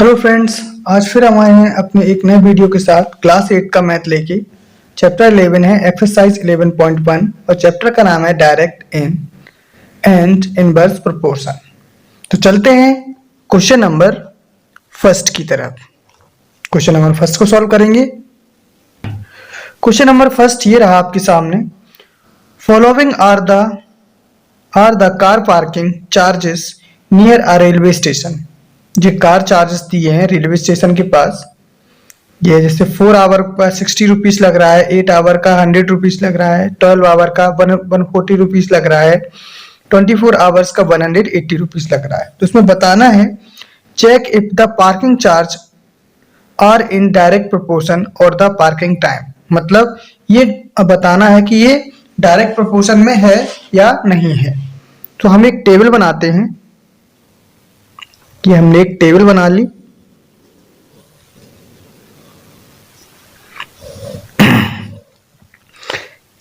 Hello friends, आज फिर हम आए हैं अपने एक नए वीडियो के साथ क्लास 8 का मैथ लेके। चैप्टर 11 है एक्सरसाइज 11.1 और चैप्टर का नाम है direct in and inverse proportion. तो चलते हैं क्वेश्चन नंबर फर्स्ट की तरफ। क्वेश्चन नंबर फर्स्ट को सॉल्व करेंगे। क्वेश्चन नंबर फर्स्ट ये रहा आपके सामने। Following are the car parking charges near a railway station. ये कार चार्जेस दिए हैं रेलवे स्टेशन के पास। ये जैसे 4 आवर का 60 रुपीज लग रहा है, 8 आवर का 100 रुपीज लग रहा है, 12 आवर का 140 रुपीज लग रहा है, 24 आवर्स का 180 रुपीज लग रहा है। तो इसमें बताना है check if the parking charge are in direct proportion और द पार्किंग टाइम। मतलब ये बताना है कि ये डायरेक्ट प्रोपोर्शन में है या नहीं है। तो हम एक टेबल बनाते हैं कि हमने एक टेबल बना ली।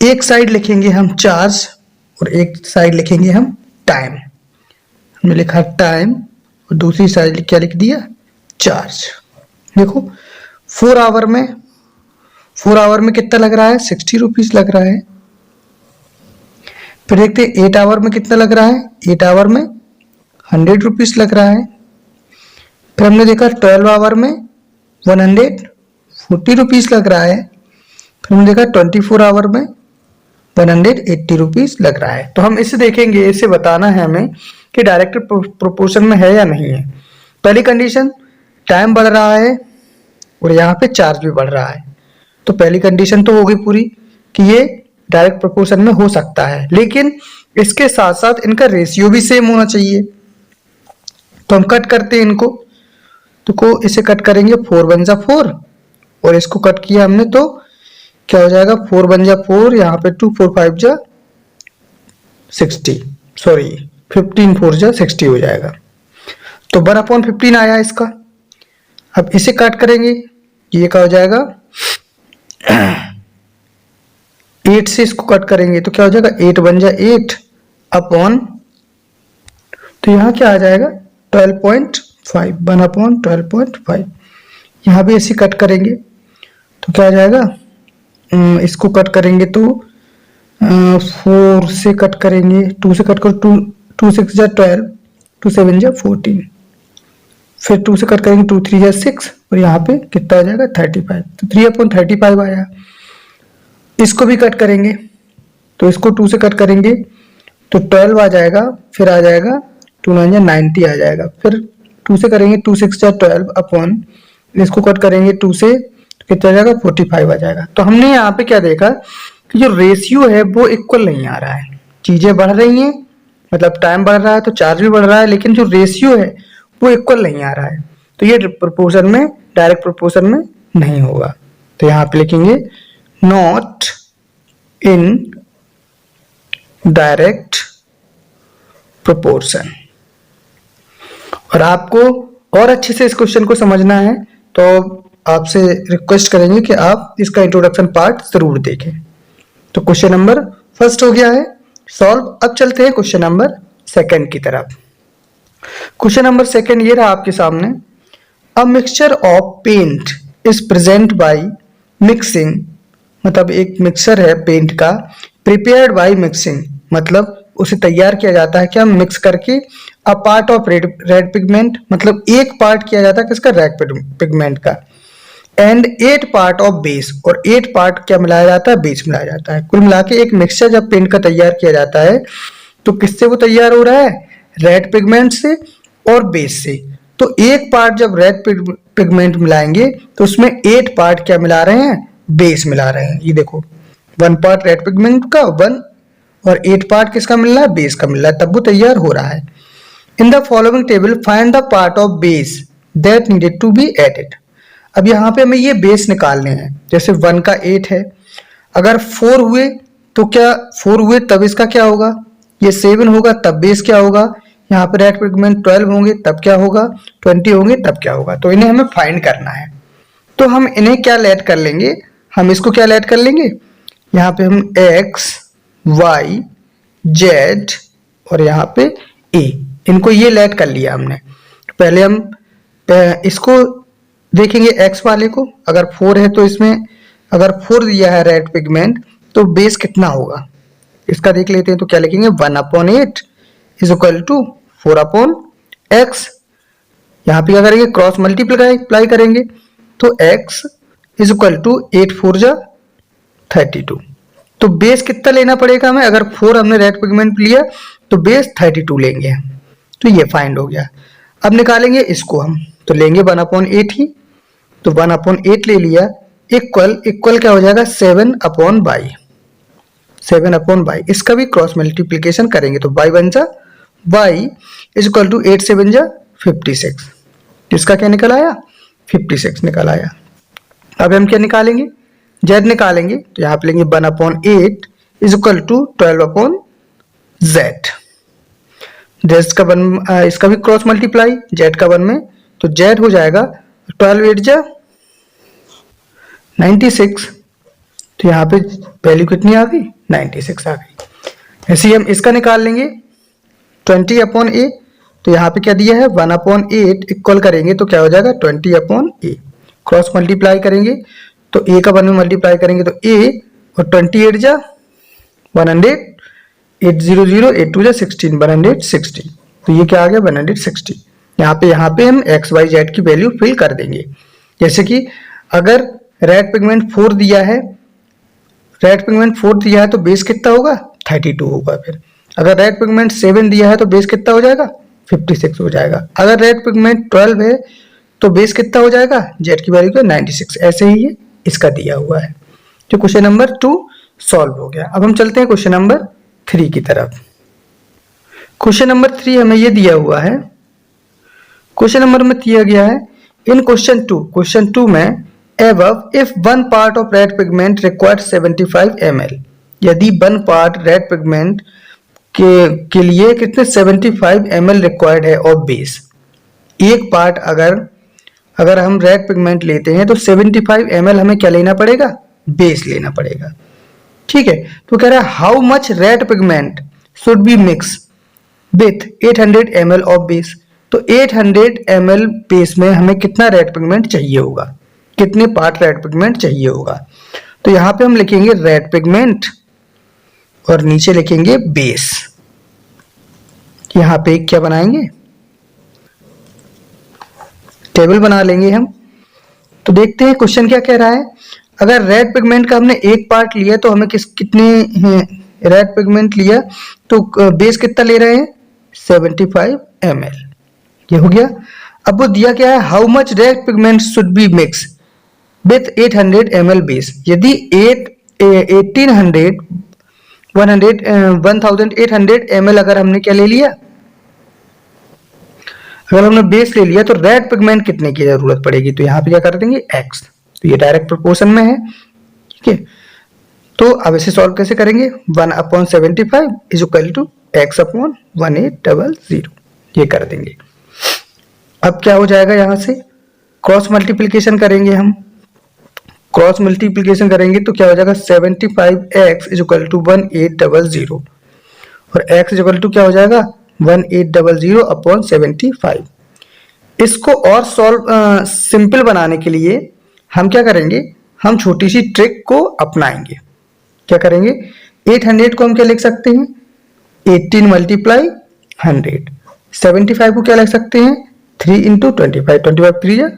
एक साइड लिखेंगे हम चार्ज और एक साइड लिखेंगे हम टाइम। हमने लिखा टाइम और दूसरी साइड क्या लिख दिया, चार्ज। देखो 4 आवर में कितना लग रहा है, 60 रुपीज लग रहा है। फिर देखते हैं 8 आवर में कितना लग रहा है, 8 आवर में 100 रुपीज लग रहा है। फिर हमने देखा 12 आवर में 140 रुपीज लग रहा है। फिर हमने देखा 24 आवर में 180 रुपीज लग रहा है। तो हम इसे देखेंगे, इसे बताना है हमें कि डायरेक्ट प्रोपोर्शन में है या नहीं है। पहली कंडीशन, टाइम बढ़ रहा है और यहाँ पे चार्ज भी बढ़ रहा है। तो पहली कंडीशन तो होगी पूरी कि ये डायरेक्ट प्रोपोर्शन में हो सकता है, लेकिन इसके साथ साथ इनका रेशियो भी सेम होना चाहिए। तो हम कट करते हैं इनको। तो को इसे कट करेंगे, 4 बन जा 4 और इसको कट किया हमने तो क्या हो जाएगा, 4 बन जा 4, यहाँ पे 2 4 5 जा 60, सॉरी 15 4 जा 60 हो जाएगा। तो 1/15 आया इसका। अब इसे काट करेंगे, ये क्या हो जाएगा 8 से इसको कट करेंगे तो क्या हो जाएगा 8 बन जा 8 अपॉन, तो यहाँ क्या आ जाएगा 12.5, 1/12.5। यहाँ भी ऐसे कट करेंगे तो क्या आ जाएगा, इसको कट करेंगे तो 4 से कट करेंगे, 2 से कट करो 2 6 जा 12, 2 7 जा 14, फिर 2 से कट करेंगे 2 3 जा 6 और यहाँ पे कितना आ जाएगा 35। तो 3/35 आया। इसको भी कट करेंगे तो इसको 2 से कट करेंगे तो 12 आ जाएगा, फिर आ जाएगा 2 9 जा 90 आ जाएगा। फिर 2 से करेंगे 2 6 जा 12 अपॉन, इसको कट करेंगे 2 से तो कितना आ जाएगा 45 आ जाएगा। तो हमने यहाँ पे क्या देखा कि जो रेशियो है वो इक्वल नहीं आ रहा है। चीजें बढ़ रही हैं, मतलब टाइम बढ़ रहा है तो चार्ज भी बढ़ रहा है, लेकिन जो रेशियो है वो इक्वल नहीं आ रहा है। तो ये प्रोपोर्शन में, डायरेक्ट प्रोपोर्शन में नहीं होगा। तो यहाँ पे लिखेंगे नॉट इन डायरेक्ट प्रोपोर्शन। और आपको और अच्छे से इस क्वेश्चन को समझना है तो आपसे रिक्वेस्ट करेंगे कि आप इसका इंट्रोडक्शन पार्ट जरूर देखें। तो क्वेश्चन नंबर फर्स्ट हो गया है सॉल्व। अब चलते हैं क्वेश्चन नंबर सेकंड की तरफ। क्वेश्चन नंबर सेकंड ये रहा आपके सामने। A mixture of paint is present by mixing, मतलब एक मिक्सर है पेंट का, प्रिपेयर्ड बाय मिक्सिंग, मतलब उसे तैयार किया जाता है क्या, मिक्स करके। A part of red pigment, मतलब एक पार्ट किया जाता है किसका, रेड पिगमेंट का। एंड 8 पार्ट ऑफ बेस, और 8 पार्ट क्या मिलाया जाता है, बेस मिलाया जाता है। कुल मिला के एक मिक्सचर जब पेंट का तैयार किया जाता है तो किससे वो तैयार हो रहा है, रेड पिगमेंट से और बेस से। तो एक पार्ट जब रेड पिगमेंट मिलाएंगे तो उसमें 8 पार्ट क्या मिला रहे हैं, बेस मिला रहे हैं। ये देखो 1 पार्ट रेड पिगमेंट का 1 और 8 पार्ट किसका मिल रहा है, बेस का मिल रहा है, तब वो तैयार हो रहा है। In the following table find the part of base that needed to be added. अब यहाँ पे हमें ये बेस निकालने हैं। जैसे 1 का 8 है, अगर 4 हुए तो क्या 4 हुए तब इसका क्या होगा, ये 7 होगा तब बेस क्या होगा, यहाँ पे रेड पिगमेंट 12 होंगे तब क्या होगा, 20 होंगे तब क्या होगा। तो इन्हें हमें फाइंड करना है। तो हम इन्हें क्या ऐड कर लेंगे, हम इसको क्या ऐड कर लेंगे, यहाँ पे हम x y z और यहाँ पे a, इनको ये ऐड कर लिया हमने। पहले हम इसको देखेंगे x वाले को, अगर 4 है तो इसमें अगर 4 दिया है रेड पिगमेंट तो बेस कितना होगा इसका देख लेते हैं। तो क्या लिखेंगे 1/8 इज इक्वल टू 4/x। यहाँ पे क्या करेंगे क्रॉस मल्टीप्लाई करेंगे तो x इज इक्वल टू 8 4 जा 32। तो बेस कितना लेना पड़ेगा हमें, अगर 4 हमने रेड पिगमेंट लिया तो बेस 32 लेंगे। तो ये फाइंड हो गया। अब निकालेंगे इसको हम, तो लेंगे 1/8 ही, तो 1/8 ले लिया, इक्वल क्या हो जाएगा 7/y। इसका भी क्रॉस मल्टीप्लीकेशन करेंगे तो y बन जा y इज इक्वल टू 8 7 जा 56। इसका क्या निकल आया 56 निकल आया। अब हम क्या निकालेंगे z निकालेंगे, तो यहाँ पे लेंगे 1/8 is equal to 12/z। z का 1 इसका भी क्रॉस मल्टीप्लाई z का 1 में, तो z हो जाएगा 12 8 जा 96। तो यहाँ पे वैल्यू कितनी आ गई 96 आ गई। ऐसे ही हम इसका निकाल लेंगे 20/a, तो यहाँ पे क्या दिया है 1/8 इक्वल करेंगे तो क्या हो जाएगा 20/a। क्रॉस मल्टीप्लाई करेंगे तो a का 1 में मल्टीप्लाई करेंगे तो a, और 28 जा 100, 8 0 0 8 2 जा 16 160। तो ये क्या आ गया 160। यहाँ पे हम x y z की वैल्यू फिल कर देंगे। जैसे कि अगर रेड पिगमेंट 4 दिया है, तो बेस कितना होगा 32 होगा। फिर अगर रेड पिगमेंट 7 दिया है तो बेस कितना हो जाएगा 56 हो जाएगा। अगर रेड पिगमेंट 12 है तो बेस कितना हो जाएगा z की वैल्यू का 96। ऐसे ही ये इसका दिया हुआ है। तो क्वेश्चन नंबर 2 सॉल्व हो गया। अब हम चलते हैं क्वेश्चन नंबर 3 की तरफ। क्वेश्चन नंबर 3 हमें ये दिया हुआ है। क्वेश्चन नंबर में दिया गया है इन क्वेश्चन 2 में above if one part of red pigment required 75 ml, यदि वन पार्ट रेड पिगमेंट के लिए कितने 75 ml रिक्वायर्ड है ऑफ बेस। एक पार्ट अगर हम रेड पिगमेंट लेते हैं तो 75 ml हमें क्या लेना पड़ेगा बेस लेना पड़ेगा। ठीक है, तो कह रहा है how much red pigment should be mix with 800 ml of base. तो 800 ml बेस में हमें कितना रेड पिगमेंट चाहिए होगा, कितने पार्ट रेड पिगमेंट चाहिए होगा। तो यहां पे हम लिखेंगे रेड पिगमेंट और नीचे लिखेंगे बेस। यहां पे क्या बनाएंगे टेबल बना लेंगे हम। तो देखते हैं क्वेश्चन क्या कह रहा है। अगर रेड पिगमेंट का हमने एक पार्ट लिया तो हमें कितने रेड पिगमेंट लिया तो बेस कितना ले रहे हैं 75 ml। ये हो गया। अब वो दिया क्या है how much red pigment should be mix with 800 ml base. यदि 1800 1800 ml अगर हमने क्या ले लिया, अगर हमने बेस ले लिया तो रेड पिगमेंट कितने की जरूरत पड़ेगी। तो यहाँ पे क्या कर देंगे x, तो ये डायरेक्ट प्रोपोर्शन में है। ठीक है, तो अब इसे सॉल्व कैसे करेंगे 1/75 इज इक्वल टू x/1800 ये कर देंगे। अब क्या हो जाएगा यहां से क्रॉस मल्टीप्लीकेशन करेंगे हम। क्रॉस मल्टीप्लीकेशन करेंगे तो क्या हो जाएगा 75x इज इक्वल टू 1800 और x इज इक्वल टू क्या हो जाएगा 1800/75। इसको और सिंपल बनाने के लिए हम क्या करेंगे, हम छोटी सी ट्रिक को अपनाएंगे। क्या करेंगे 800 को हम क्या लिख सकते हैं 18 × 100। 75 को क्या लिख सकते हैं 3 × 25 25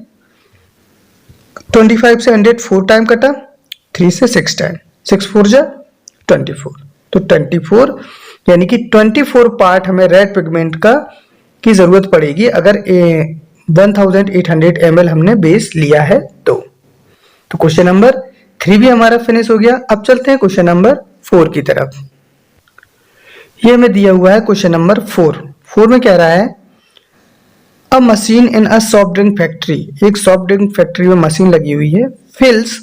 3 25 से 100 4 टाइम कटा, 3 से 6 टाइम 6 4 जा 24। तो 24 यानी कि 24 पार्ट हमें रेड पिगमेंट की जरूरत पड़ेगी अगर 1800 ml हमने बेस लिया है तो क्वेश्चन नंबर 3 भी हमारा फिनिश हो गया। अब चलते हैं क्वेश्चन नंबर 4 की तरफ। ये हमें दिया हुआ है क्वेश्चन नंबर 4 में कह रहा है अ machine in a soft drink factory, एक सॉफ्ट ड्रिंक फैक्ट्री में मशीन लगी हुई है, फिल्स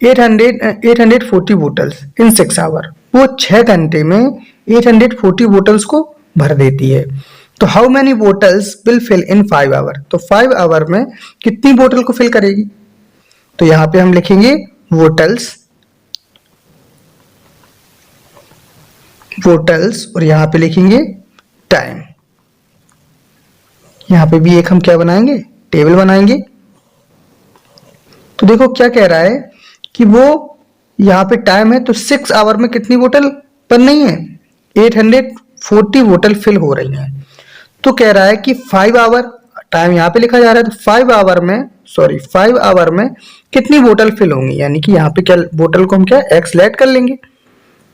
840 बोटल्स इन 6 आवर। वो 6 घंटे में 840 बोटल्स को भर देती है। तो how many bottles will fill in 5 hour. तो 5 आवर में कितनी बोतल को फिल करेगी। तो यहां पे हम लिखेंगे बोटल्स और यहां पे लिखेंगे टाइम। यहां पे भी एक हम क्या बनाएंगे टेबल बनाएंगे। तो देखो क्या कह रहा है कि वो यहाँ पे टाइम है तो 6 आवर में कितनी बोतल बन रही है, 840 बोतल फिल हो रही है। तो कह रहा है कि 5 आवर, टाइम यहाँ पे लिखा जा रहा है, तो 5 आवर में कितनी बोतल फिल होंगी, यानी कि यहाँ पे क्या बोतल को हम क्या एक्स लेट कर लेंगे।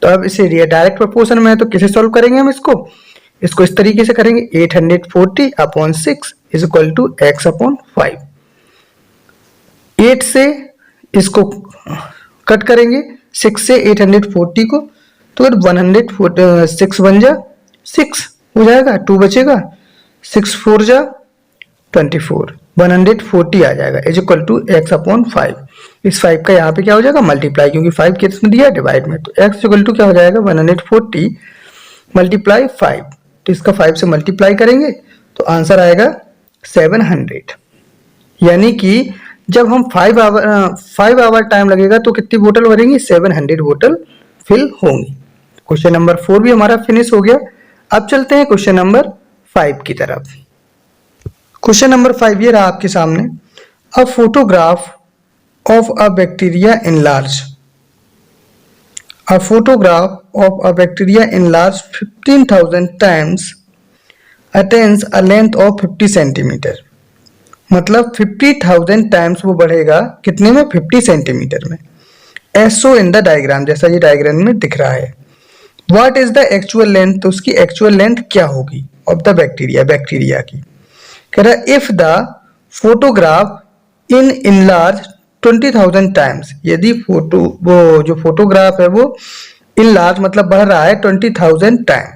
तो अब इसे डायरेक्ट प्रोपोर्शन में है तो कैसे सॉल्व करेंगे हम इसको इस तरीके से करेंगे, 840 upon 6 is equal to x upon 5। 8 से इसको कट करेंगे, 6 से 840 को, तो 106 बन जा 6 हो जाएगा, 2 बचेगा, 6 4 जा 24, 140 आ जाएगा is equal to x upon 5। इस 5 का यहाँ पे क्या हो जाएगा मल्टीप्लाई, क्योंकि 5 किस में दिया डिवाइड में, तो एक्स इक्वल टू क्या हो जाएगा 140 मल्टीप्लाई 5। तो इसका 5 से मल्टीप्लाई करेंगे तो आंसर आएगा 700। यानी कि जब हम 5 आवर टाइम लगेगा तो कितनी बोतल भरेंगे, 700 बोतल फिल होंगी। क्वेश्चन नंबर 4 भी हमारा फिनिश हो गया। अब चलते हैं क्वेश्चन नंबर 5 की तरफ। क्वेश्चन नंबर 5 ये रहा आपके सामने, a photograph of a bacteria in large, a photograph of a bacteria enlarged 15,000 times attains a length of 50 centimetre. मतलब 50,000 टाइम्स वो बढ़ेगा कितने में, 50 सेंटीमीटर में। As so in the diagram, जैसा ये डायग्राम में दिख रहा है। What is the actual length, तो उसकी एक्चुअल लेंथ क्या होगी ऑफ द बैक्टीरिया की। कह रहा है if the photograph in enlarge 20,000 times, यदि वो जो फोटोग्राफ है वो इनलार्ज मतलब बढ़ रहा है 20,000 टाइम,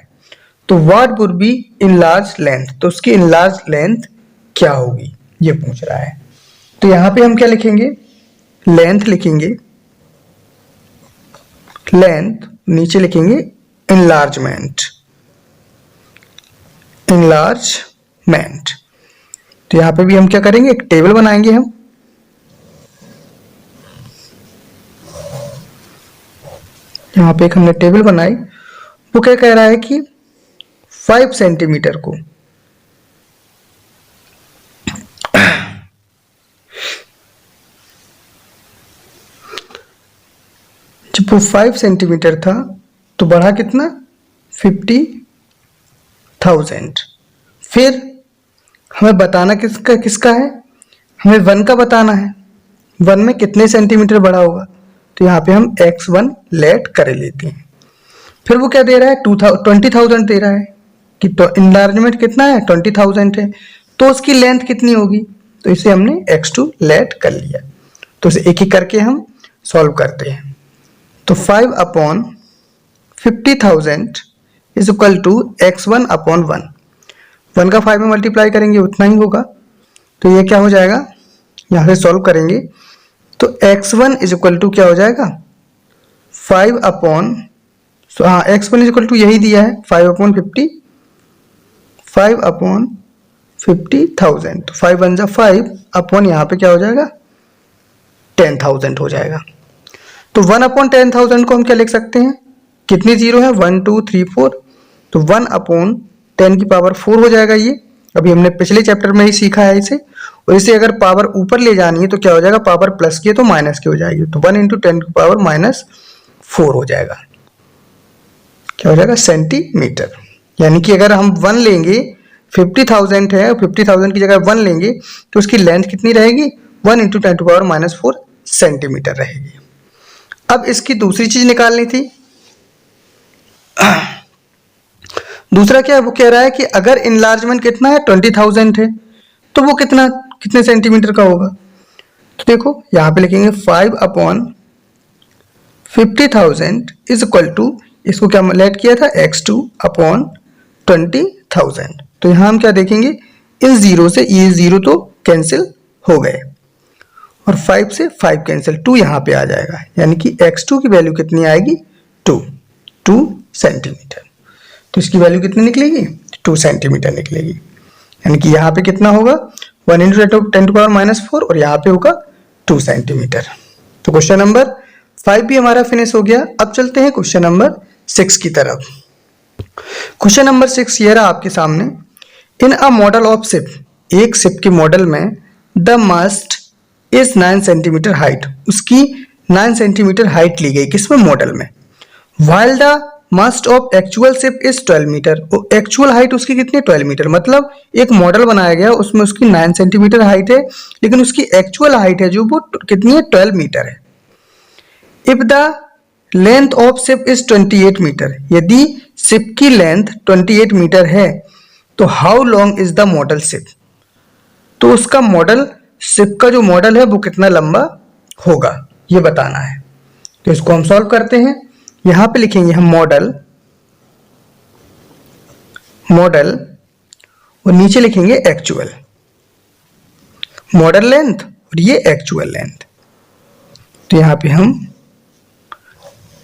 तो what would B enlarge length, तो उसकी इनलार्ज लेंथ क्या होगी ये पूछ रहा है। तो यहां पे हम क्या लिखेंगे, लेंथ लिखेंगे, लेंथ नीचे लिखेंगे इनलार्जमेंट, तो यहां पे भी हम क्या करेंगे, एक टेबल बनाएंगे हम। यहाँ पे एक हमने टेबल बनाई, वो क्या कह रहा है कि 5 सेंटीमीटर को जब वो 5 सेंटीमीटर था तो बढ़ा कितना 50,000। फिर हमें बताना किसका है, हमें 1 का बताना है, 1 में कितने सेंटीमीटर बढ़ा होगा, तो यहाँ पे हम x1 लेट कर लेते हैं। फिर वो क्या दे रहा है 20,000 दे रहा है कि तो इनलार्जमेंट कितना है 20,000 है, तो उसकी लेंथ कितनी होगी, तो इसे हमने x2 लेट कर लिया। तो इसे एक एक करके हम सॉल्व करते हैं। तो 5 upon 50,000 is equal to x1 upon 1, 1 का 5 में मल्टीप्लाई करेंगे उतना ही होगा, तो ये क्या हो जाएगा, यहाँ से सॉल्व करेंगे तो x1 इज इक्वल टू क्या हो जाएगा 5 अपॉन, हाँ x1 इज इक्वल टू यही दिया है 5 अपॉन 50, 5 अपॉन 50,000, तो 5 1 जा 5 अपॉन यहाँ पे क्या हो जाएगा 10,000 हो जाएगा। तो 1 अपॉन 10,000 को हम क्या लिख सकते हैं, कितनी जीरो है 1 2 3 4, तो 1 अपॉन 10 की पावर 4 हो जाएगा। ये अभी हमने पिछले चैप्टर में ही सीखा है इसे, और इसे अगर पावर ऊपर ले जानी है तो क्या हो जाएगा, पावर प्लस की है तो माइनस की हो जाएगी, तो 1 इंटू 10 की पावर -4 हो जाएगा, क्या हो जाएगा सेंटीमीटर। यानी कि अगर हम 1 लेंगे, 50,000 है, 50,000 की जगह 1 लेंगे तो उसकी लेंथ कितनी रहेगी, 1 इंटू 10 की पावर -4 सेंटीमीटर रहेगी। अब इसकी दूसरी चीज निकालनी थी। दूसरा क्या है, वो कह रहा है कि अगर इनलार्जमेंट कितना है 20,000 है तो वो कितने सेंटीमीटर का होगा। तो देखो यहाँ पे लिखेंगे 5 अपॉन 50,000 इज इक्वल टू, इसको क्या लेट किया था x2 अपॉन 20,000। तो यहाँ हम क्या देखेंगे, इस जीरो से ये जीरो तो कैंसिल हो गए और 5 से 5 कैंसिल, 2 यहाँ पे आ जाएगा, यानी कि x2 की वैल्यू कितनी आएगी 2 सेंटीमीटर। तो इसकी वैल्यू कितनी निकलेगी 2 सेंटीमीटर निकलेगी, यानी कि यहाँ पे कितना होगा 1 इंटू 10 टू पावर -4 और यहाँ पे होगा 2 सेंटीमीटर। तो क्वेश्चन नंबर 5 भी हमारा फिनिश हो गया। अब चलते हैं क्वेश्चन नंबर 6 की तरफ। क्वेश्चन नंबर 6 ये रहा आपके सामने, in a model of ship, एक शिप के मॉडल में the must is 9 centimetre height, उसकी 9 सेंटीमीटर हाइट ली गई, किसमें, मॉडल में। While the must of actual ship is 12 metre, actual height उसकी कितनी, 12 मीटर, मतलब एक मॉडल बनाया गया उसमें उसकी 9 सेंटीमीटर हाइट है, लेकिन उसकी एक्चुअल हाइट है जो वो कितनी है, 12 मीटर है। If the length of ship is 28 metre, यदि शिप की लेंथ 28 मीटर है तो how long is the model ship, तो उसका मॉडल शिप का जो मॉडल है वो कितना लंबा होगा, ये बताना है। तो इसको हम सॉल्व करते हैं। यहां पे लिखेंगे हम मॉडल, मॉडल और नीचे लिखेंगे एक्चुअल, मॉडल लेंथ और ये एक्चुअल लेंथ। तो यहां पे हम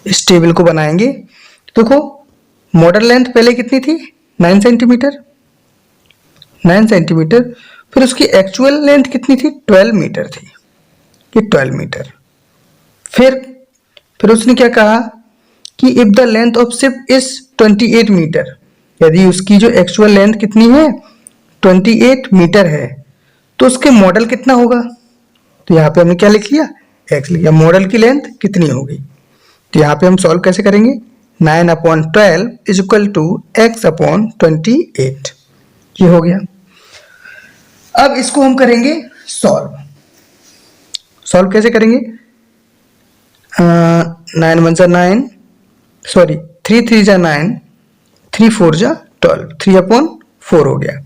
इस टेबल को बनाएंगे। देखो मॉडल लेंथ पहले कितनी थी, 9 सेंटीमीटर, 9 सेंटीमीटर, फिर उसकी एक्चुअल लेंथ कितनी थी, 12 मीटर थी, ये 12 मीटर। फिर उसने क्या कहा कि if the length of ship is 28 metre, यदि उसकी जो एक्चुअल लेंथ कितनी है, 28 मीटर है, तो उसके मॉडल कितना होगा। तो यहाँ पे हमने क्या लिख लिया, एक्स लिख लिया, मॉडल की लेंथ कितनी होगी। तो यहाँ पे हम सॉल्व कैसे करेंगे, 9/12 इज इक्वल टू x/28, ये हो गया। अब इसको हम करेंगे सॉल्व, सॉल्व कैसे करेंगे, 9 1 जा 9, सॉरी 3 3 जा 9, 3 4 जा 12, 3/4 हो गया।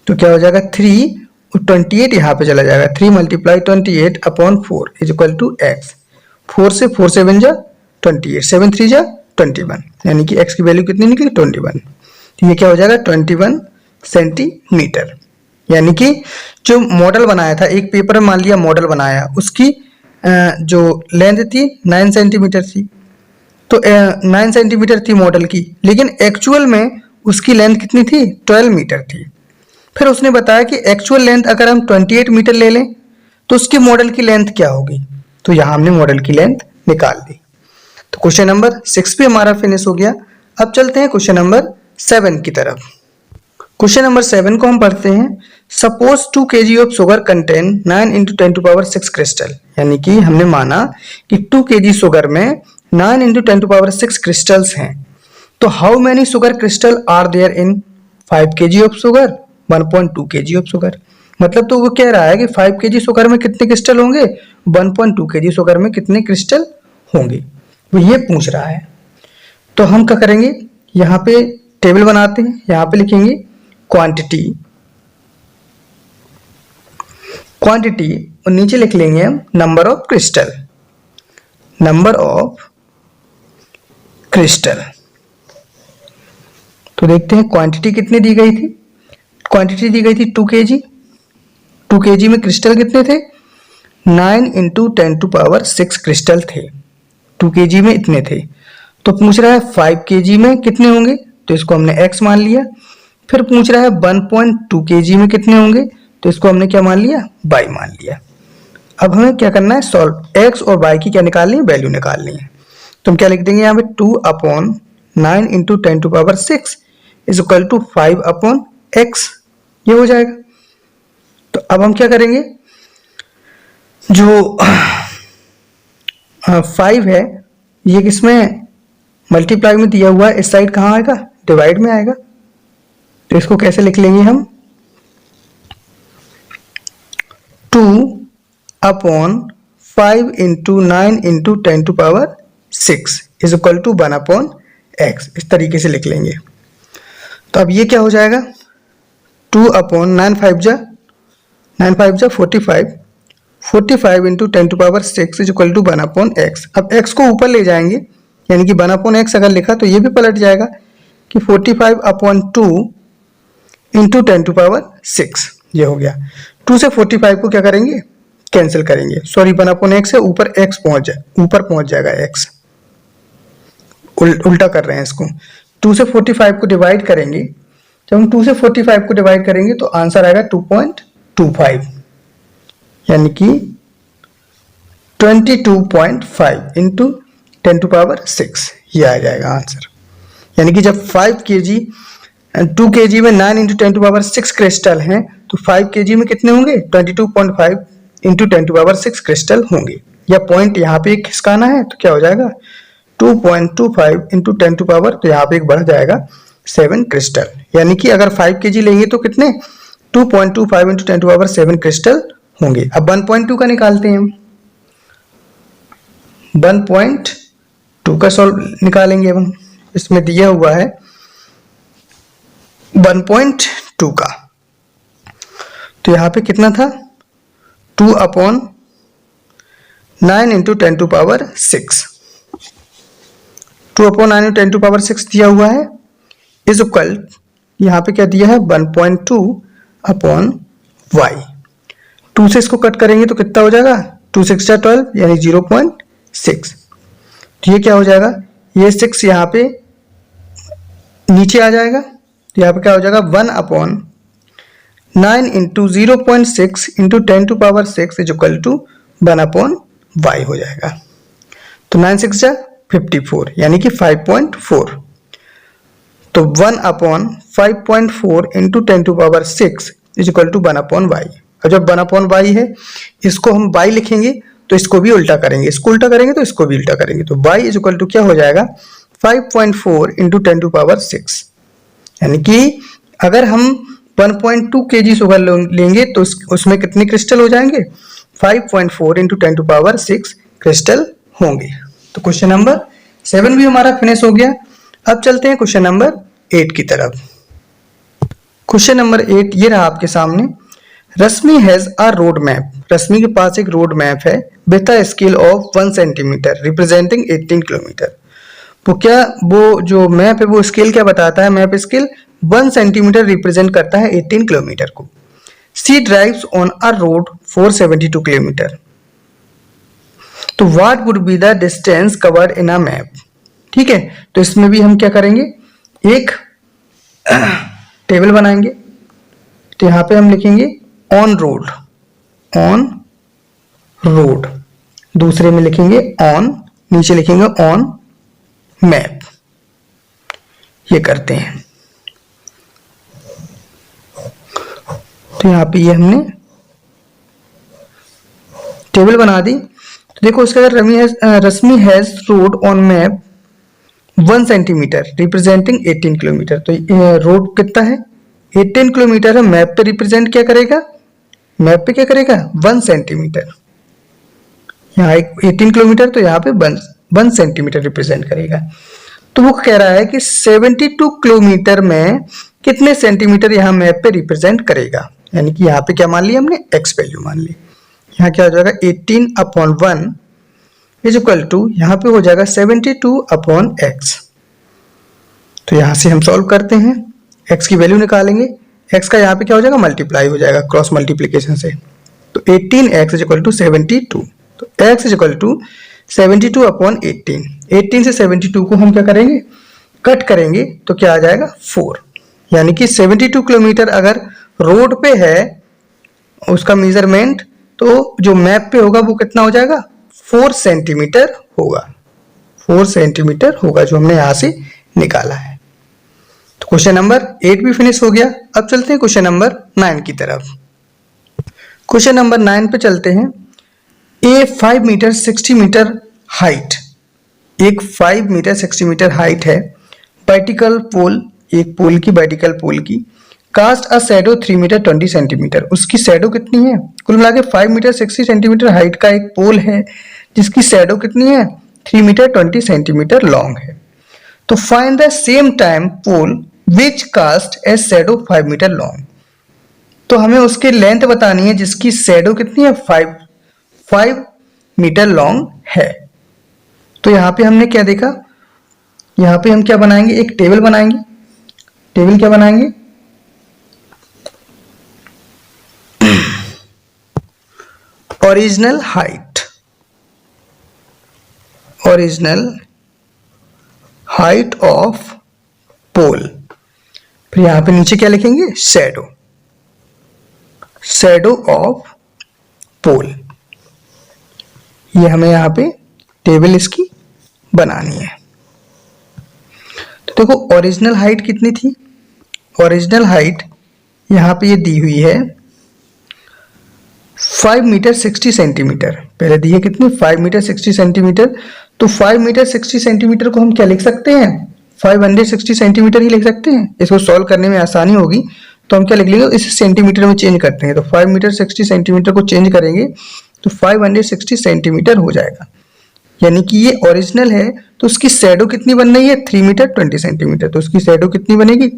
तो क्या हो जाएगा, 3 और 28 यहाँ पे चला जाएगा, 3 × 28/4 इज इक्वल टू x। 4 से 4 7 जा 28, 7 3 जा 21, यानी कि x की वैल्यू कितनी निकली, 21। तो ये क्या हो जाएगा, 21 सेंटीमीटर। यानी कि जो मॉडल बनाया था, एक पेपर में मान लिया मॉडल बनाया, उसकी जो लेंथ थी 9 सेंटीमीटर थी, तो 9 सेंटीमीटर थी मॉडल की, लेकिन एक्चुअल में उसकी लेंथ कितनी थी, 12 मीटर थी। फिर उसने बताया कि एक्चुअल लेंथ अगर हम 28 मीटर ले लें तो उसकी मॉडल की लेंथ क्या होगी, तो यहाँ हमने मॉडल की लेंथ निकाल दी। तो क्वेश्चन नंबर 6 भी हमारा फिनिश हो गया। अब चलते हैं क्वेश्चन नंबर 7 की तरफ। क्वेश्चन नंबर 7 को हम पढ़ते हैं। Suppose 2 kg of sugar contain 9 × 10⁻6 crystal, यानी कि हमने माना कि 2 kg शुगर में 9 × 10⁻6 क्रिस्टल्स हैं, तो how many sugar crystal are there in 5 kg of sugar, 1.2 kg of sugar. मतलब तो वो कह रहा है कि 5 kg शुगर में कितने क्रिस्टल होंगे, 1.2 kg शुगर में कितने क्रिस्टल होंगे, वो ये पूछ रहा है। तो हम क्या करेंगे, यहाँ पे टेबल बनाते हैं, यहाँ पे लिखेंगे क्वांटिटी, क्वांटिटी और नीचे लिख लेंगे हम number of crystal, number of crystal. तो देखते हैं क्वांटिटी कितनी दी गई थी, क्वांटिटी दी गई थी 2 kg, 2 kg में क्रिस्टल कितने थे, 9 × 10⁻6 क्रिस्टल थे, 2 kg में इतने थे। तो पूछ रहा है 5 kg में कितने होंगे, तो इसको हमने x मान लिया। फिर पूछ रहा है 1.2 kg में कितने होंगे, तो इसको हमने क्या मान लिया, y मान लिया। अब हमें क्या करना है, सॉल्व, x और y की क्या निकालनी है, वैल्यू निकालनी है। तो हम क्या लिख देंगे यहाँ पे, 2/9 × 10⁻6 इज इक्वल टू 5/x, ये हो जाएगा। तो अब हम क्या करेंगे, जो 5 है ये किसमें मल्टीप्लाई में दिया हुआ है, इस साइड कहाँ आएगा, डिवाइड में आएगा। तो इसको कैसे लिख लेंगे हम, 2/5 × 9 × 10⁻6 इज इक्वल टू 1/x, इस तरीके से लिख लेंगे। तो अब ये क्या हो जाएगा, 2/9 5 जा 45, 45 × 10⁻6 इज इक्वल टू 1/x। अब x को ऊपर ले जाएंगे, यानी कि 1/x अगर लिखा तो ये भी पलट जाएगा कि 45/2 × 10⁻6, ये हो गया। 2 से 45 को क्या करेंगे, कैंसिल करेंगे, सॉरी 1/x से ऊपर x पहुंच जाए, ऊपर पहुंच जाएगा x, उल्टा कर रहे हैं इसको। 2 से 45 को डिवाइड करेंगे, जब हम 2 से 45 को डिवाइड करेंगे तो आंसर आएगा 2.25, यानी कि 22.5 × 10⁻6, ये आ जाएगा आंसर। यानी कि जब 5 kg 2 kg में 9 इंटू 10 टू पावर 6 क्रिस्टल हैं, तो 5 kg में कितने होंगे? 22.5 इंटू 10 टू पावर 6 क्रिस्टल होंगे। या पॉइंट यहाँ पे एक खिसकाना है तो क्या हो जाएगा? 2.25 इंटू 10 टू पावर, तो यहाँ पे एक बढ़ जाएगा 7 क्रिस्टल। यानी कि अगर 5 kg लेंगे तो कितने? 2.25 इंटू 10 टू पावर 7 क्रिस्टल होंगे। अब 1.2 का निकालते हैं हम। 1.2 का सॉल्व निकालेंगे अब हम। इसमें दिया हुआ है 1.2 का, तो यहाँ पे कितना था? 2/9 into 10 to power 6। 2/9 into 10 to power 6 दिया हुआ है, इज इक्वल, यहाँ पे क्या दिया है? 1.2/y। 2 से इसको कट करेंगे तो कितना हो जाएगा? 2 6 12 यानी 0.6। तो ये क्या हो जाएगा? ये 6 यहाँ पे नीचे आ जाएगा, तो यहाँ पे क्या हो जाएगा? 1/9 into 0.6 into 10 to power 6 is equal to 1/y हो जाएगा। तो 9 6 जा 54 यानी कि 5.4। तो 1/5.4 into 10 to power 6 is equal to 1/y। और जब 1/y है, इसको हम y लिखेंगे तो इसको भी उल्टा करेंगे, इसको उल्टा करेंगे तो इसको भी उल्टा करेंगे, तो y इज इक्वल टू क्या हो जाएगा? 5.4 इंटू 10 टू पावर 6। यानी कि अगर हम 1.2 kg शुगर लेंगे तो उसमें कितने क्रिस्टल हो जाएंगे? 5.4 इंटू 10 टू पावर 6 क्रिस्टल होंगे। तो क्वेश्चन नंबर 7 भी हमारा फिनिश हो गया। अब चलते हैं क्वेश्चन नंबर 8 की तरफ। क्वेश्चन नंबर 8 ये रहा आपके सामने। रश्मि हैज अ रोड मैप। रश्मि के पास एक रोड मैप है with a scale of 1 centimetre representing 18 kilometre. वो क्या, वो जो मैप है वो स्केल क्या बताता है? मैप स्केल 1 सेंटीमीटर रिप्रेजेंट करता है 18 किलोमीटर को। She drives on a road for 72 kilometre. तो what would be the distance covered in a map? ठीक है, तो इसमें भी हम क्या करेंगे? एक टेबल बनाएंगे। तो यहां पे हम लिखेंगे ऑन रोड, ऑन रोड। दूसरे में लिखेंगे ऑन, नीचे लिखेंगे ऑन मैप। ये करते हैं। तो यहां पे ये हमने टेबल बना दी। तो देखो उसके अगर Rashmi has road on map 1 centimetre representing 18 kilometre. तो रोड कितना है? 18 किलोमीटर है। मैप पे रिप्रेजेंट क्या करेगा? मैप पे क्या करेगा? 1 सेंटीमीटर। यहाँ 18 किलोमीटर, तो यहाँ पे 1 सेंटीमीटर रिप्रेजेंट करेगा। तो वो कह रहा है कि 72 किलोमीटर में कितने सेंटीमीटर यहाँ मैप पे रिप्रेजेंट करेगा। यानी कि यहाँ पे क्या मान लिया हमने? एक्स वैल्यू मान ली। यहाँ क्या हो जाएगा? 18/1 इज इक्वल टू, यहाँ पे हो जाएगा 72/x। तो यहाँ से हम सॉल्व करते हैं, x की वैल्यू निकालेंगे। x का यहाँ पे क्या हो जाएगा? मल्टीप्लाई हो जाएगा क्रॉस मल्टीप्लीकेशन से। तो 18x इज इक्वल टू 72। तो x इज इक्वल टू 72/18। 18 से 72 को हम क्या करेंगे? कट करेंगे, तो क्या आ जाएगा? 4। यानी कि 72 किलोमीटर अगर रोड पे है उसका मेजरमेंट, तो जो मैप पे होगा वो कितना हो जाएगा? 4 सेंटीमीटर होगा। 4 सेंटीमीटर होगा जो हमने यहां से निकाला है। तो क्वेश्चन नंबर 8 भी फिनिश हो गया। अब चलते हैं क्वेश्चन नंबर 9 की तरफ। क्वेश्चन नंबर 9 पे चलते हैं। ए 5 मीटर 60 मीटर हाइट, एक 5 मीटर 60 मीटर हाइट है। वर्टिकल पोल, एक पोल की, वर्टिकल पोल की। Cast a shadow 3 metre 20 centimetre. उसकी शैडो कितनी है? कुल मिला के 5 मीटर 60 सेंटीमीटर हाइट का एक पोल है जिसकी शैडो कितनी है? 3 मीटर 20 सेंटीमीटर लॉन्ग है। तो find the same time pole which cast a shadow 5 metre long. तो हमें उसकी लेंथ बतानी है जिसकी शैडो कितनी है? 5 मीटर लॉन्ग है। तो यहां पे हमने क्या देखा? यहां पे हम क्या बनाएंगे? एक टेबल बनाएंगे। टेबल क्या बनाएंगे? Original height, original height of pole. फिर यहां पे नीचे क्या लिखेंगे? Shadow, shadow of pole. ये हमें यहां पे टेबल इसकी बनानी है। तो देखो ओरिजिनल हाइट कितनी थी? ओरिजिनल हाइट यहाँ पे ये दी हुई है 5 मीटर 60 सेंटीमीटर, पहले दी है कितनी 5 मीटर 60 सेंटीमीटर। तो 5 मीटर 60 सेंटीमीटर को हम क्या लिख सकते हैं, 560 सेंटीमीटर ही लिख सकते हैं। इसको सॉल्व करने में आसानी होगी तो हम क्या लिख लेंगे, इसे सेंटीमीटर में चेंज करते हैं। तो 5 मीटर 60 सेंटीमीटर को चेंज करेंगे तो 560 सेंटीमीटर हो जाएगा। यानी कि ये ओरिजिनल है तो उसकी शैडो कितनी बन रही है 3 मीटर 20 सेंटीमीटर। तो उसकी शैडो कितनी बनेगी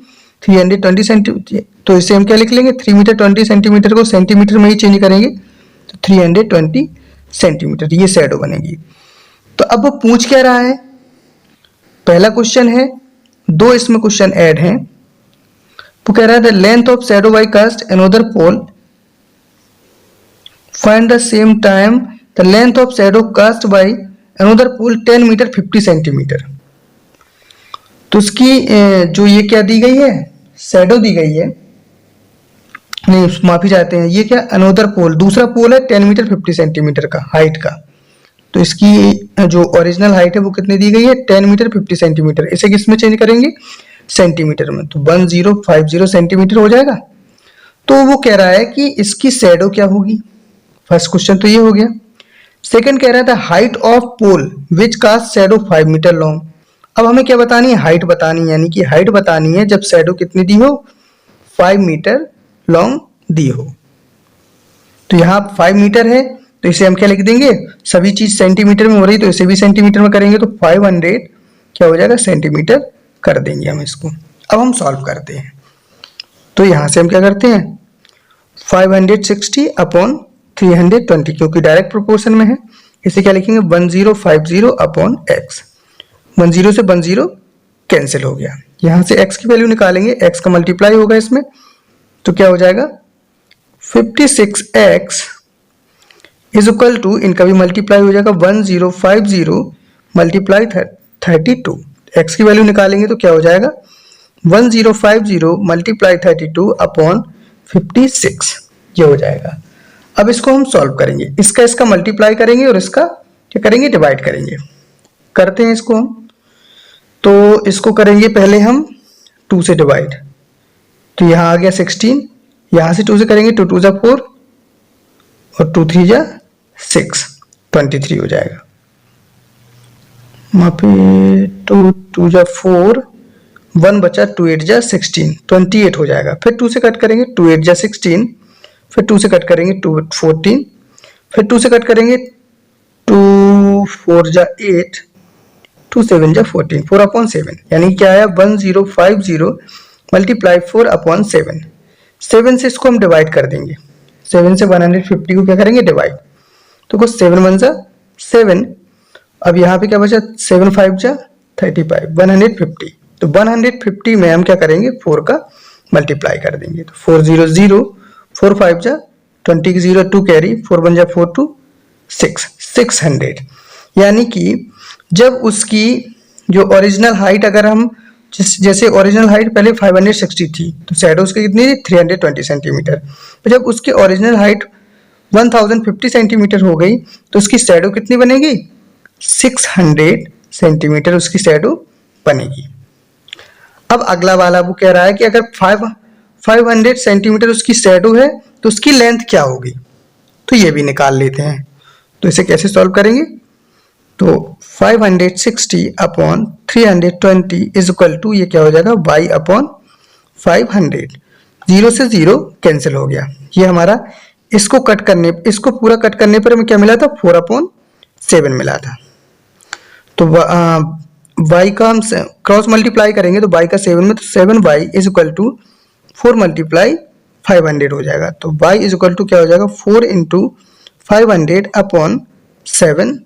320 सेंटीमीटर। तो इसे हम क्या लिख लेंगे 3 मीटर 20 सेंटीमीटर को सेंटीमीटर में ही चेंज करेंगे तो 320 सेंटीमीटर ये शैडो बनेगी। तो अब वो पूछ क्या रहा है, पहला क्वेश्चन है, दो इसमें क्वेश्चन ऐड हैं। वो कह रहा है the length of shadow by cast another pole find the same time the length of shadow cast by another pole 10 metre 50 centimetre. तो उसकी जो ये क्या दी गई है शैडो दी गई है, नहीं माफी चाहते हैं, ये क्या अनदर पोल दूसरा पोल है 10 मीटर 50 सेंटीमीटर का हाइट का। तो इसकी जो ओरिजिनल हाइट है वो कितनी दी गई है 10 मीटर 50 सेंटीमीटर। इसे किस में चेंज करेंगे सेंटीमीटर में, तो 1050 सेंटीमीटर हो जाएगा। तो वो कह रहा है कि इसकी शैडो क्या होगी, फर्स्ट क्वेश्चन तो ये हो गया। सेकंड कह रहा था height of pole which cast shadow 5 metre long. अब हमें क्या बतानी है, हाइट बतानी है, यानी कि हाइट बतानी है जब शैडो कितनी दी हो 5 मीटर लॉन्ग दी हो। तो यहाँ 5 मीटर है तो इसे हम क्या लिख देंगे, सभी चीज सेंटीमीटर में हो रही तो इसे भी सेंटीमीटर में करेंगे तो 500 क्या हो जाएगा सेंटीमीटर कर देंगे हम इसको। अब हम सॉल्व करते हैं तो यहां से हम क्या करते हैं 560 अपॉन 320 क्योंकि डायरेक्ट प्रोपोर्शन में है, इसे क्या लिखेंगे 1050 अपॉन x। 10 से 10 कैंसिल हो गया, यहां से x की वैल्यू निकालेंगे, x का मल्टीप्लाई होगा इसमें तो क्या हो जाएगा 56x इज इक्वल टू, इनका भी मल्टीप्लाई हो जाएगा 1050 मल्टीप्लाई 32। x की वैल्यू निकालेंगे तो क्या हो जाएगा 1050 मल्टीप्लाई 32 अपॉन 56 ये हो जाएगा। अब इसको हम सॉल्व करेंगे, इसका मल्टीप्लाई करेंगे और इसका क्या करेंगे डिवाइड करेंगे। करते हैं इसको हम, तो इसको करेंगे पहले हम 2 से डिवाइड, तो यहाँ आ गया 16, यहाँ से 2 से करेंगे 2 2 जा 4 और 2 3 जा 6 23 हो जाएगा। वहाँ पे 2 2 जा 4 1 बचा 2 8 जा 16 28 हो जाएगा। फिर 2 से कट करेंगे 2 8 जा 16, फिर 2 से कट करेंगे 2 14, फिर 2 से कट करेंगे 2 4 जा 8, 2 7 जा 14 4 अपॉन 7, यानी क्या आया 1050 मल्टीप्लाई 4 अपॉन 7। 7 से इसको हम डिवाइड कर देंगे, 7 से 150 को क्या करेंगे डिवाइड, तो कुछ 7 1 जा 7। अब यहाँ पे क्या बचा 7 5 जा 35 150, तो 150 में हम क्या करेंगे 4 का मल्टीप्लाई कर देंगे, तो 4 0 0 4 5 जा 20 की 0 2 कैरी 4 1 जा 4 2 6 600। यानी कि जब उसकी जो ओरिजिनल हाइट अगर हम जैसे ओरिजिनल हाइट पहले 560 थी तो शैडो उसकी कितनी थी 320 सेंटीमीटर, तो जब उसकी ओरिजिनल हाइट 1050 सेंटीमीटर हो गई तो उसकी शैडो कितनी बनेगी 600 सेंटीमीटर उसकी शैडो बनेगी। अब अगला वाला वो कह रहा है कि अगर 500 सेंटीमीटर उसकी शैडो है तो उसकी लेंथ क्या होगी, तो ये भी निकाल लेते हैं। तो इसे कैसे सॉल्व करेंगे, तो 560 अपॉन 320 इज इक्वल टू ये क्या हो जाएगा y अपॉन 500। 0 से 0 कैंसिल हो गया, ये हमारा इसको पूरा कट करने पर हमें क्या मिला था 4 अपॉन 7 मिला था। तो y का हम क्रॉस मल्टीप्लाई करेंगे तो y का 7 में, तो 7y is equal to 4 multiply 500 हो जाएगा। तो y इज इक्वल टू क्या हो जाएगा 4 इंटू 500 अपॉन 7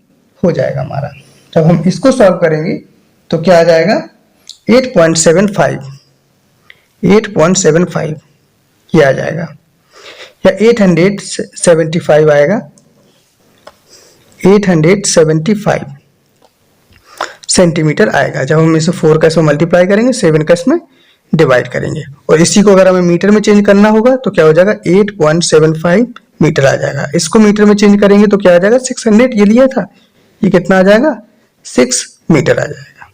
हो जाएगा हमारा। जब हम इसको सॉल्व करेंगे तो क्या आ जाएगा 8.75 ये आ जाएगा, या 875 आएगा, 875 सेंटीमीटर आएगा। जब हम इसे 4 का इसमें मल्टीप्लाई करेंगे 7 का इसमें डिवाइड करेंगे, और इसी को अगर हमें मीटर में चेंज करना होगा तो क्या हो जाएगा 8.75 मीटर आ जाएगा। इसको मीटर में चेंज करेंगे तो क्या आ जाएगा 600, ये लिया था, ये कितना आ जाएगा 6 मीटर आ जाएगा।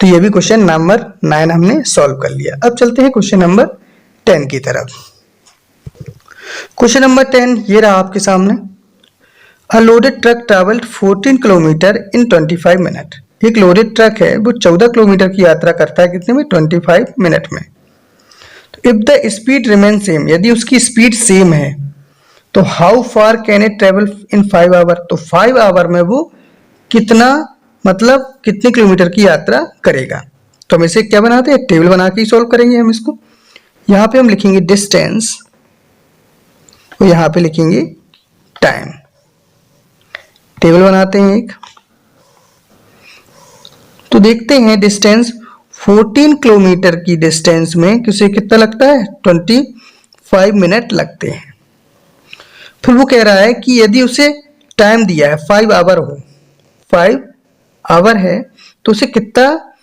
तो ये भी क्वेश्चन नंबर 9 हमने सॉल्व कर लिया। अब चलते हैं क्वेश्चन नंबर 10 की तरफ। क्वेश्चन नंबर 10 ये रहा आपके सामने। अ लोडेड ट्रक ट्रैवल्ड 14 किलोमीटर इन 25 मिनट। एक लोडेड ट्रक है, वो 14 किलोमीटर की यात्रा करता है कितने में? 25 मिनट में। तो if the speed remain same, यदि उसकी स्पीड सेम है तो how far can it travel in 5 hour, तो 5 आवर में वो कितना, मतलब कितने किलोमीटर की यात्रा करेगा। तो हम इसे क्या बनाते हैं, टेबल बना के सॉल्व करेंगे हम इसको। यहाँ पे हम लिखेंगे डिस्टेंस और यहाँ पे लिखेंगे टाइम। टेबल बनाते हैं एक, तो देखते हैं डिस्टेंस 14 किलोमीटर की डिस्टेंस में किसे कितना लगता है, 25 मिनट लगते हैं। फिर वो कह रहा है कि यदि उसे टाइम दिया है 5 आवर हो, 5 आवर है तो उसे कितना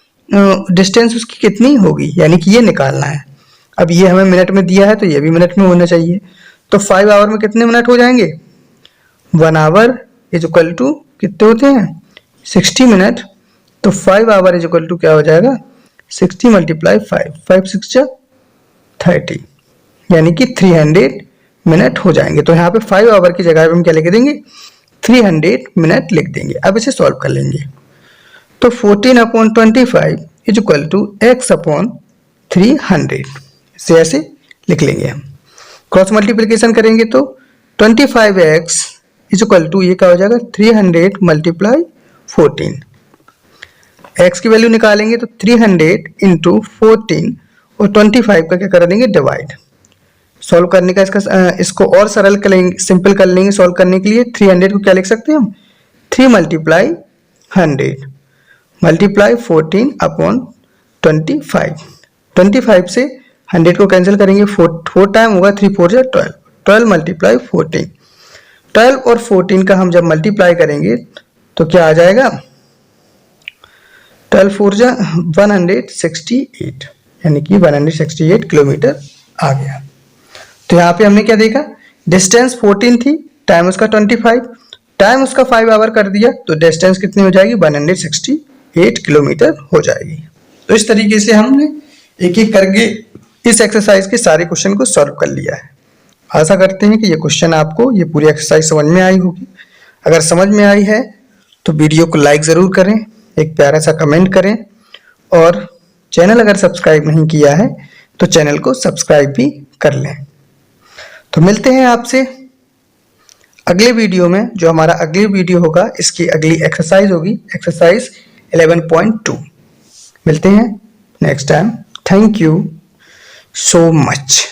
डिस्टेंस उसकी कितनी होगी, यानी कि ये निकालना है। अब ये हमें मिनट में दिया है तो ये भी मिनट में होना चाहिए। तो 5 आवर में कितने मिनट हो जाएंगे, 1 आवर इज इक्वल टू कितने होते हैं, 60 मिनट। तो 5 आवर इज इक्वल टू क्या हो जाएगा, 60 मल्टीप्लाई 5, 5 6 30, यानी कि 300 मिनट हो जाएंगे। तो यहाँ पे 5 आवर की जगह पे हम क्या लिख देंगे, 300 मिनट लिख देंगे। अब इसे सॉल्व कर लेंगे। तो 14/25 इज इक्वल टू x/300, इसे ऐसे लिख लेंगे हम। क्रॉस मल्टीप्लिकेशन करेंगे तो 25x इज इक्वल टू ये क्या हो जाएगा, 300 मल्टीप्लाई 14। x की वैल्यू निकालेंगे तो 300 इंटू 14 और 25 का क्या कर देंगे, डिवाइड। सॉल्व करने का इसको और सरल करेंगे, सिंपल कर लेंगे। सॉल्व करने के लिए 300 को क्या लिख सकते हैं हम, 3 मल्टीप्लाई 100 मल्टीप्लाई 14/25। 25 से 100 को कैंसिल करेंगे, 4 टाइम होगा, 3 4 जा 12, 12 मल्टीप्लाई 14। 12 और 14 का हम जब मल्टीप्लाई करेंगे तो क्या आ जाएगा, 12 4 जा 168, यानी कि 168 किलोमीटर आ गया। तो यहाँ पे हमने क्या देखा, डिस्टेंस 14 थी, टाइम उसका 25, टाइम उसका 5 आवर कर दिया, तो डिस्टेंस कितनी हो जाएगी, 168 किलोमीटर हो जाएगी। तो इस तरीके से हमने एक एक करके इस एक्सरसाइज के सारे क्वेश्चन को सॉल्व कर लिया है। आशा करते हैं कि ये क्वेश्चन आपको, ये पूरी एक्सरसाइज समझ में आई होगी। अगर समझ में आई है तो वीडियो को लाइक ज़रूर करें, एक प्यारा सा कमेंट करें, और चैनल अगर सब्सक्राइब नहीं किया है तो चैनल को सब्सक्राइब भी कर लें। तो मिलते हैं आपसे अगले वीडियो में। जो हमारा अगली वीडियो होगा, इसकी अगली एक्सरसाइज होगी एक्सरसाइज 11.2। मिलते हैं next time. Thank you so much.